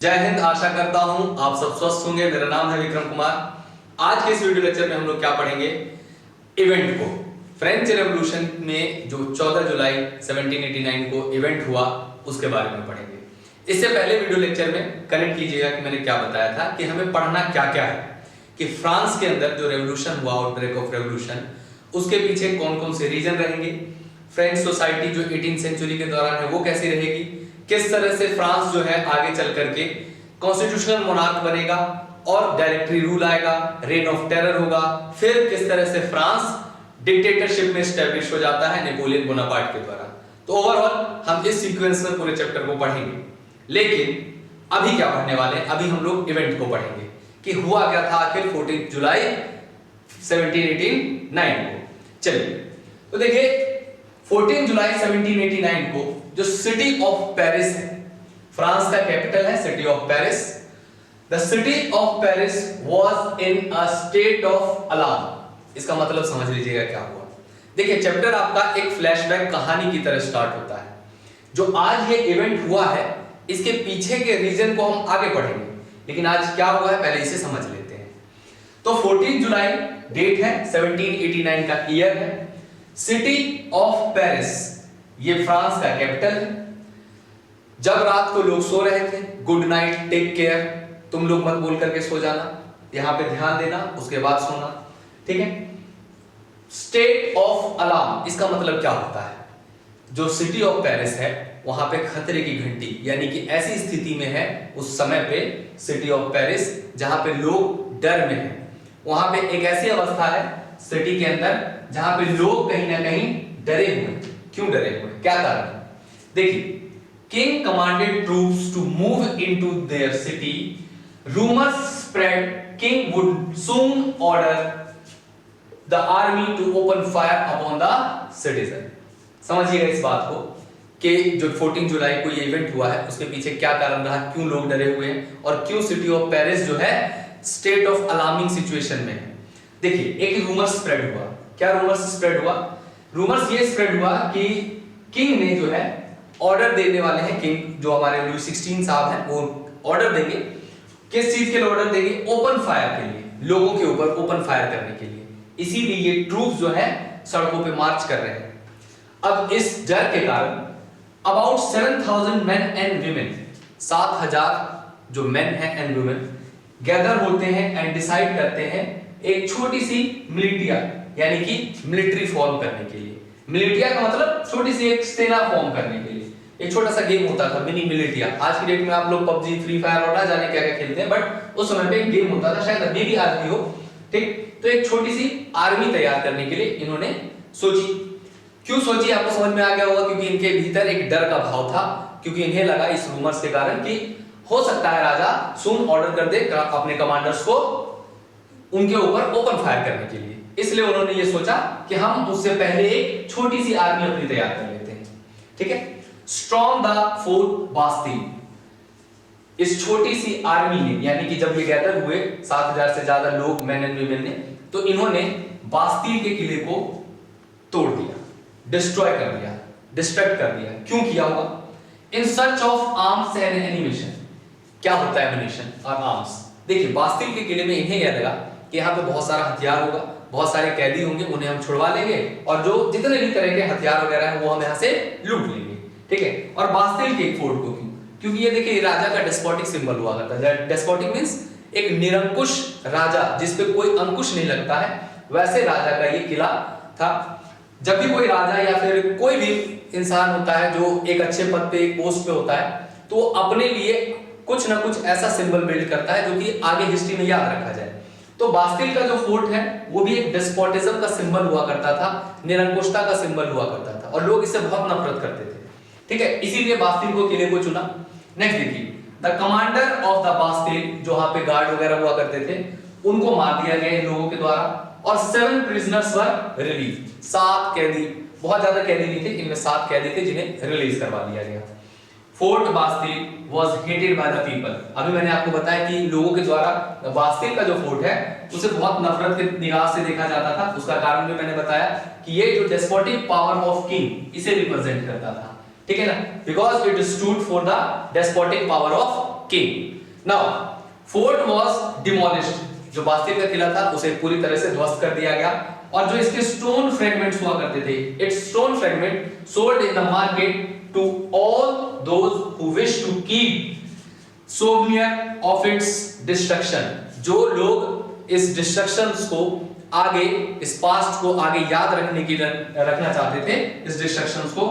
जय हिंद। आशा करता हूं आप सब स्वस्थ होंगे। मेरा नाम है विक्रम कुमार। आज के इस वीडियो लेक्चर में हम लोग क्या पढ़ेंगे, इवेंट को। फ्रेंच रेवोल्यूशन में जो 14 जुलाई 1789 को इवेंट हुआ उसके बारे में पढ़ेंगे। इससे पहले वीडियो लेक्चर में कनेक्ट कीजिएगा कि मैंने क्या बताया था कि हमें पढ़ना क्या क्या है, कि फ्रांस के अंदर जो रेवोल्यूशन हुआ, आउटब्रेक ऑफ रेवोल्यूशन, उसके पीछे कौन कौन से रीजन रहेंगे, फ्रेंच सोसाइटी जो 18वीं सेंचुरी के दौरान है वो कैसी रहेगी, किस तरह से फ्रांस जो है आगे चल करके कॉन्स्टिट्यूशनल मोनार्क बनेगा और डायरेक्टरी रूल आएगा, रेन ऑफ टेरर होगा, फिर किस तरह से फ्रांस डिक्टेटरशिप में एस्टैब्लिश हो जाता है नेपोलियन बोनापार्ट के द्वारा। तो ओवरऑल हम इस सीक्वेंस में पूरे चैप्टर को पढ़ेंगे। लेकिन अभी क्या पढ़ने वाले हैं, अभी हम लोग इवेंट को पढ़ेंगे कि हुआ क्या था आखिर 14 जुलाई 1789 को। चलिए तो देखिए 14 जुलाई 1789 को जो सिटी ऑफ पेरिस है, फ्रांस का कैपिटल है city of Paris. The city of Paris was in a state of alarm. इसका मतलब समझ लीजिएगा क्या हुआ। देखिए चैप्टर आपका एक फ्लैशबैक कहानी की तरह स्टार्ट होता है। जो आज ये इवेंट हुआ है इसके पीछे के रीजन को हम आगे पढ़ेंगे, लेकिन आज क्या हुआ है पहले इसे समझ लेते हैं। तो 14 जुलाई डेट है, 1789 का ईयर है, सिटी ऑफ पेरिस ये फ्रांस का कैपिटल है। जब रात को लोग सो रहे थे, गुड नाइट, टेक केयर, तुम लोग मत बोल करके सो जाना, यहां पे ध्यान देना, उसके बाद सोना, ठीक है। स्टेट ऑफ अलार्म इसका मतलब क्या होता है, जो सिटी ऑफ पेरिस है वहां पे खतरे की घंटी, यानी कि ऐसी स्थिति में है उस समय पे सिटी ऑफ पेरिस जहां पे लोग डर में है। वहां पे एक ऐसी अवस्था है सिटी के अंदर जहां पे लोग कहीं ना कहीं डरे हुए। क्यों डरे हुए, क्या कारण? देखिए, king commanded troops to move into their city, rumours spread king would soon order the army to open fire upon the citizen. समझिएगा इस बात को कि जो 14 जुलाई को ये इवेंट हुआ है उसके पीछे क्या कारण रहा, क्यों लोग डरे हुए हैं और क्यों सिटी ऑफ पेरिस जो है स्टेट ऑफ अलार्मिंग सिचुएशन में है। देखिए एक रूमर्स स्प्रेड हुआ। क्या रूमर्स स्प्रेड हुआ? रूमर्स ये स्प्रेड हुआ कि किंग ने जो है ऑर्डर देने वाले हैं, किंग जो हमारे लुई 16 साहब हैं वो ऑर्डर देंगे। किस चीज के लिए ऑर्डर देंगे? ओपन फायर के लिए, लोगों के ऊपर ओपन फायर करने के लिए। इसीलिए ये ट्रूप्स जो है सड़कों पे मार्च कर रहे हैं। अब इस डर के कारण अबाउट 7000 मेन एंड वीमेन, 7000 जो मेन हैं एंड वुमेन गैदर होते हैं एंड डिसाइड करते हैं एक छोटी सी मिलिटिया, यानी कि मिलिट्री फॉर्म करने के लिए। मिलिटिया का मतलब छोटी सी एक सेना फॉर्म करने के लिए। एक छोटा सा गेम होता था मिनी मिलिटिया। आज की डेट में आप लोग पबजी, फ्री फायर और ना जाने क्या क्या खेलते हैं, बट उस समय पे एक गेम होता था, शायद अभी भी आज भी हो, ठीक। तो एक छोटी सी आर्मी तैयार करने के लिए इन्होंने सोची। क्यों सोची आपको समझ में आ गया होगा, क्योंकि इनके भीतर एक डर का भाव था, क्योंकि इन्हें लगा इस रूमर्स के कारण कि हो सकता है राजा सुन ऑर्डर कर दे अपने कमांडर्स को उनके ऊपर ओपन फायर करने के लिए। इसलिए उन्होंने ये सोचा कि हम उससे पहले एक छोटी सी आर्मी अपनी तैयार कर लेते हैं, ठीक है। Storm the fort Bastille. इस छोटी सी आर्मी ने, यानी कि जब ये गैदर हुए 7000 से ज्यादा लोग, मेन एंड वीमेन ने, तो इन्होंने बास्टिल के किले को तोड़ दिया, डिस्ट्रॉय कर दिया, डिस्ट्रैक्ट कर दिया। क्यों किया होगा? In search of arms and animation. क्या होता है एमिनेशन और आर्म्स? देखिए बास्टिल के किले में इन्हें यह लगा कि यहाँ पे बहुत सारा हथियार होगा, बहुत सारे कैदी होंगे, उन्हें हम छुड़वा लेंगे और जो जितने भी तरह के हथियार वगैरह हैं वो हम यहाँ से लूट लेंगे, ठीक है। और बास्टिल के फोर्ट को क्यों? क्योंकि ये देखिए राजा का डेस्पोटिक सिंबल हुआ करता है। डेस्पोटिक मींस एक निरंकुश राजा जिसपे कोई अंकुश नहीं लगता है, वैसे राजा का ये किला था। जब भी कोई राजा या फिर कोई भी इंसान होता है जो एक अच्छे पद पे, एक पोस्ट पे होता है, तो अपने लिए कुछ ना कुछ ऐसा सिंबल बिल्ड करता है जो कि आगे हिस्ट्री में याद रखा जाए। तो बास्टिल का जो फोर्ट है वो भी एक डेस्पोटिज्म का सिंबल हुआ करता था, निरंकुशता का सिंबल हुआ करता था और लोग इससे बहुत नफरत करते थे, ठीक है। इसीलिए बास्टिल को किले को चुना। नेक्स्ट देखिए, the commander of the Bastille, जो वहां पे गार्ड वगैरह हुआ करते थे, उनको मार दिया गया इन लोगों के द्वारा और 7 प्रिजनर्स वर रिलीज। 7 कैदी, बहुत ज्यादा कैदी नहीं थे, इनमें 7 कैदी थे जिन्हें रिलीज करवा दिया गया। Fort Bastille was hated by the people. अभी मैंने आपको बताया कि लोगों के द्वारा बास्टिल का जो फोर्ट है उसे बहुत नफरत के निगाह से देखा जाता था। उसका कारण भी मैंने बताया कि ये जो डेस्पोटिक पावर ऑफ किंग इसे रिप्रेजेंट करता था, ठीक है ना, because it stood for the despotic power of king. Now fort was demolished. जो बास्तिल का किला था उसे पूरी तरह से ध्वस्त कर दिया गया और जो इसके स्टोन फ्रेगमेंट्स हुआ करते थे, its stone fragment sold in the market to all those who wish to keep souvenir of its destruction. जो लोग इस डिस्ट्रक्शंस को आगे, इस पास्ट को आगे याद रखना चाहते थे, इस डिस्ट्रक्शंस को,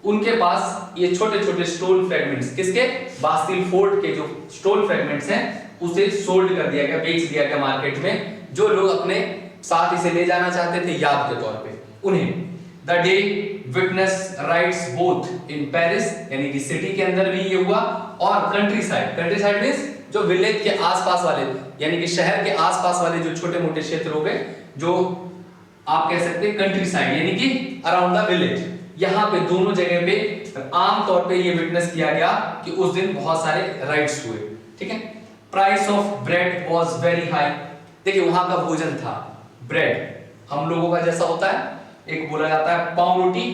उनके पास ये छोटे छोटे स्टोन फ्रेगमेंट्स, किसके, बास्तिल फोर्ट के जो स्टोन फ्रेगमेंट्स हैं उसे सोल्ड कर दिया गया, बेच दिया गया मार्केट में. जो लोग अपने साथ इसे ले जाना चाहते थे याद के तौर पे, उन्हें. The day witness rights both in Paris, यानी कि सिटी के अंदर भी ये हुआ, और country side. Country side means जो विलेज के आसपास वाले, यानी कि शहर के आसपास वाले जो छोटे मोटे क्षेत्र हो गए, जो आप कह सकते हैं कंट्री साइड, यानी कि अराउंड द विलेज. यहां पे दोनों जगह पे आम तौर पे ये विटनेस किया गया कि उस दिन बहुत सारे राइट्स हुए. ठीक है. Price of bread was very high. देखिए वहां का भोजन था ब्रेड, हम लोगों का जैसा होता है, एक बोला जाता है पाव रोटी.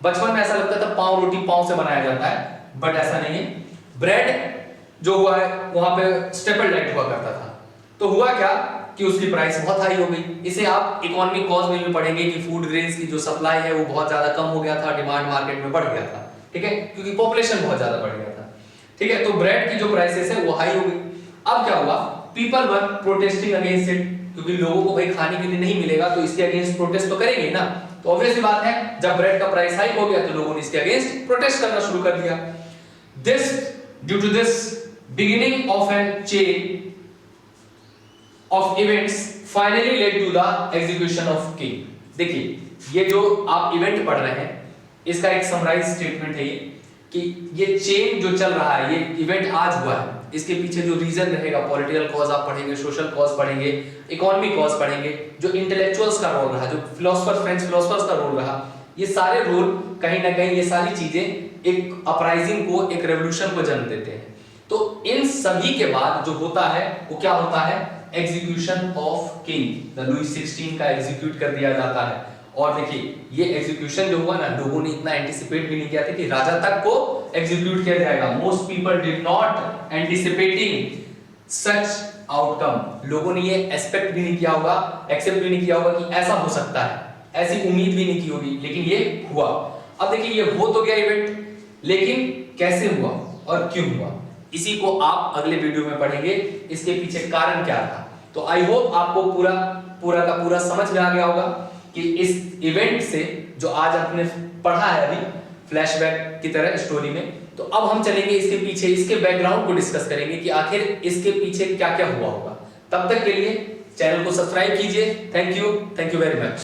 बचपन में ऐसा लगता था पाव रोटी पाव से बनाया जाता है, बट ऐसा नहीं है. ब्रेड जो हुआ है वहां पे स्टेपल डाइट हुआ करता था. तो हुआ क्या कि उसकी प्राइस बहुत हाई हो गई. इसे आप इकोनॉमिक कॉज में भी पढ़ेंगे कि फूड ग्रेन्स की जो सप्लाई है वो बहुत ज्यादा कम हो गया था, डिमांड मार्केट में बढ़ गया था. ठीक है, क्योंकि पॉपुलेशन बहुत ज्यादा बढ़ गया था. ठीक है, तो ब्रेड की जो प्राइसेस है वो हाई हो गई. अब क्या हुआ, people were protesting against it, क्योंकि लोगों को भाई खाने के लिए नहीं मिलेगा तो इसके अगेंस्ट प्रोटेस्ट तो करेंगे ना. तो ऑब्वियस बात है, जब ब्रेड का प्राइस हाई हो गया तो लोगों ने इसके अगेंस्ट प्रोटेस्ट करना शुरू कर दिया. This due to this beginning of a chain of events finally led to the execution of king. देखिए ये जो आप इवेंट पढ़ रहे हैं इसका एक समराइज स्टेटमेंट है ये, कि ये चेन जो चल रहा है, ये इवेंट आज हुआ है, इसके पीछे जो रीजन रहेगा, पॉलिटिकल कॉज आप पढ़ेंगे, सोशल कॉज पढ़ेंगे, इकोनॉमिक कॉज पढ़ेंगे, जो इंटेलेक्चुअल्स का रोल रहा, जो फिलोसोफर, फ्रेंच फिलोसोफर्स का रोल रहा, ये सारे रोल कहीं ना कहीं, ये सारी चीजें एक अपराइजिंग को, एक रेवोल्यूशन को जन्म देते हैं. तो इन सभी के बाद जो होता है वो क्या होता है, execution of king. The Louis 16 का एग्जीक्यूट कर दिया जाता है. और देखिए ये एग्जीक्यूशन जो हुआ ना, लोगों ने इतना एंटिसिपेट भी नहीं किया था कि राजा तक को एग्जीक्यूट किया जाएगा. Most people did not anticipating such outcome. लोगों ने ये एक्सपेक्ट भी नहीं किया होगा, एक्सेप्ट भी नहीं किया होगा कि ऐसा हो सकता है, ऐसी उम्मीद भी नहीं की होगी, लेकिन ये हुआ. अब देखिए ये हो तो गया इवेंट, लेकिन कैसे हुआ और क्यों हुआ, इसी को आप अगले वीडियो में पढ़ेंगे, इसके पीछे कारण क्या था. तो आई होप आपको पूरा का पूरा समझ में आ गया होगा कि इस इवेंट से जो आज आपने पढ़ा है अभी फ्लैशबैक की तरह स्टोरी में, तो अब हम चलेंगे इसके पीछे, इसके बैकग्राउंड को डिस्कस करेंगे कि आखिर इसके पीछे क्या क्या हुआ होगा. तब तक के लिए चैनल को सब्सक्राइब कीजिए. Thank you very much.